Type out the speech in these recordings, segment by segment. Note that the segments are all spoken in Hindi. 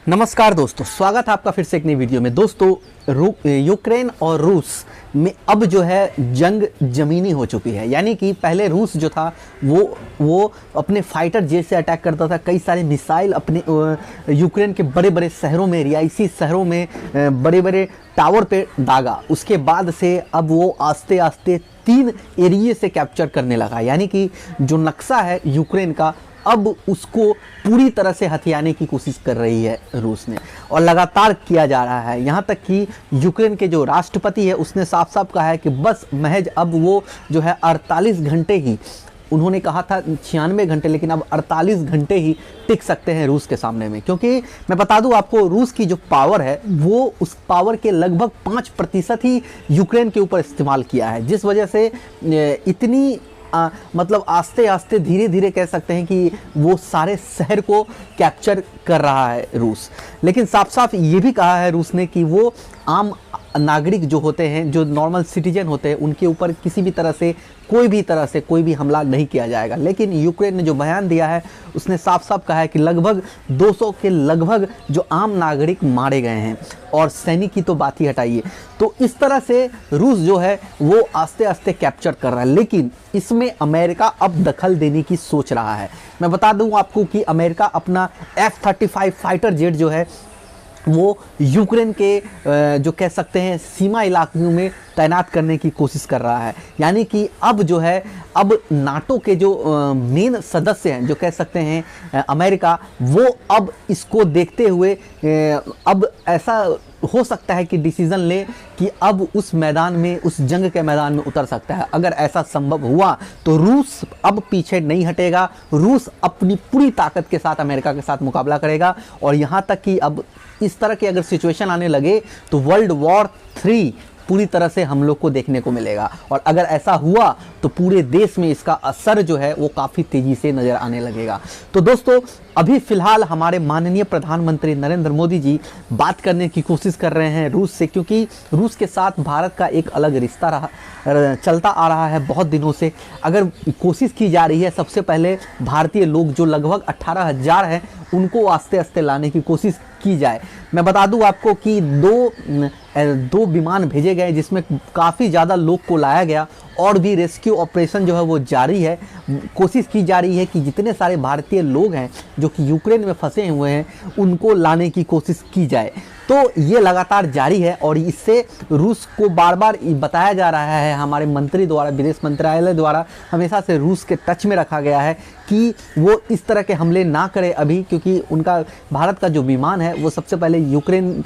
नमस्कार दोस्तों, स्वागत है आपका फिर से एक नई वीडियो में। दोस्तों यूक्रेन और रूस में अब जो है जंग ज़मीनी हो चुकी है। यानी कि पहले रूस जो था वो अपने फाइटर जेट से अटैक करता था, कई सारे मिसाइल अपने यूक्रेन के बड़े बड़े शहरों में, रिहायशी शहरों में बड़े बड़े टावर पे दागा। उसके बाद से अब वो आस्ते आस्ते 3 एरिए से कैप्चर करने लगा। यानी कि जो नक्शा है यूक्रेन का, अब उसको पूरी तरह से हथियाने की कोशिश कर रही है रूस ने, और लगातार किया जा रहा है। यहाँ तक कि यूक्रेन के जो राष्ट्रपति है उसने साफ साफ कहा है कि बस महज अब वो जो है 48 घंटे ही, उन्होंने कहा था 96 घंटे, लेकिन अब 48 घंटे ही टिक सकते हैं रूस के सामने में। क्योंकि मैं बता दूं आपको, रूस की जो पावर है वो उस पावर के लगभग 5% ही यूक्रेन के ऊपर इस्तेमाल किया है, जिस वजह से इतनी मतलब आस्ते आस्ते धीरे धीरे कह सकते हैं कि वो सारे शहर को कैप्चर कर रहा है रूस। लेकिन साफ साफ ये भी कहा है रूस ने कि वो आम नागरिक जो होते हैं, जो नॉर्मल सिटीजन होते हैं, उनके ऊपर किसी भी तरह से कोई भी हमला नहीं किया जाएगा। लेकिन यूक्रेन ने जो बयान दिया है उसने साफ साफ कहा है कि लगभग 200 के लगभग जो आम नागरिक मारे गए हैं, और सैनिक की तो बात ही हटाइए। तो इस तरह से रूस जो है वो आस्ते आस्ते कैप्चर कर रहा है। लेकिन इसमें अमेरिका अब दखल देने की सोच रहा है। मैं बता दूं आपको कि अमेरिका अपना F-35 फाइटर जेट जो है वो यूक्रेन के जो कह सकते हैं सीमा इलाकों में तैनात करने की कोशिश कर रहा है। यानी कि अब जो है, अब नाटो के जो मेन सदस्य हैं, जो कह सकते हैं अमेरिका, वो अब इसको देखते हुए अब ऐसा हो सकता है कि डिसीजन ले कि अब उस मैदान में, उस जंग के मैदान में उतर सकता है। अगर ऐसा संभव हुआ तो रूस अब पीछे नहीं हटेगा। रूस अपनी पूरी ताकत के साथ अमेरिका के साथ मुकाबला करेगा, और यहाँ तक कि अब इस तरह के अगर सिचुएशन आने लगे तो वर्ल्ड वॉर 3 पूरी तरह से हम लोग को देखने को मिलेगा। और अगर ऐसा हुआ तो पूरे देश में इसका असर जो है वो काफ़ी तेज़ी से नज़र आने लगेगा। तो दोस्तों, अभी फ़िलहाल हमारे माननीय प्रधानमंत्री नरेंद्र मोदी जी बात करने की कोशिश कर रहे हैं रूस से, क्योंकि रूस के साथ भारत का एक अलग रिश्ता चलता आ रहा है बहुत दिनों से। अगर कोशिश की जा रही है सबसे पहले भारतीय लोग जो लगभग 18,000 हैं उनको आस्ते आस्ते लाने की कोशिश की जाए। मैं बता दूं आपको कि दो विमान भेजे गए जिसमें काफ़ी ज़्यादा लोग को लाया गया, और भी रेस्क्यू ऑपरेशन जो है वो जारी है। कोशिश की जा रही है कि जितने सारे भारतीय लोग हैं जो कि यूक्रेन में फंसे हुए हैं उनको लाने की कोशिश की जाए। तो ये लगातार जारी है, और इससे रूस को बार बार बताया जा रहा है, हमारे मंत्री द्वारा, विदेश मंत्रालय द्वारा हमेशा से रूस के टच में रखा गया है कि वो इस तरह के हमले ना करे अभी, क्योंकि उनका भारत का जो विमान है वो सबसे पहले यूक्रेन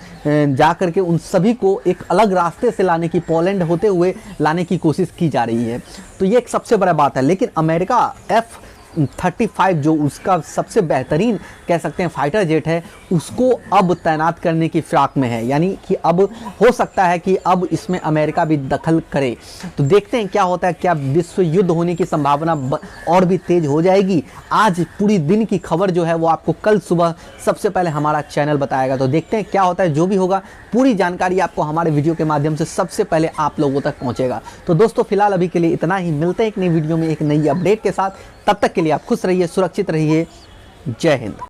जा करके उन सभी को एक अलग रास्ते से लाने की, पोलैंड होते हुए लाने की कोशिश की जा रही है। तो ये एक सबसे बड़ा बात है। लेकिन अमेरिका F-35 जो उसका सबसे बेहतरीन कह सकते हैं फाइटर जेट है, उसको अब तैनात करने की फिराक में है। यानी कि अब हो सकता है कि अब इसमें अमेरिका भी दखल करे। तो देखते हैं क्या होता है, क्या विश्व युद्ध होने की संभावना और भी तेज हो जाएगी। आज पूरी दिन की खबर जो है वो आपको कल सुबह सबसे पहले हमारा चैनल बताएगा। तो देखते हैं क्या होता है। जो भी होगा पूरी जानकारी आपको हमारे वीडियो के माध्यम से सबसे पहले आप लोगों तक पहुँचेगा। तो दोस्तों, फिलहाल अभी के लिए इतना ही। मिलते हैं एक नई वीडियो में एक नई अपडेट के साथ। तब तक के लिए आप खुश रहिए, सुरक्षित रहिए। जय हिंद।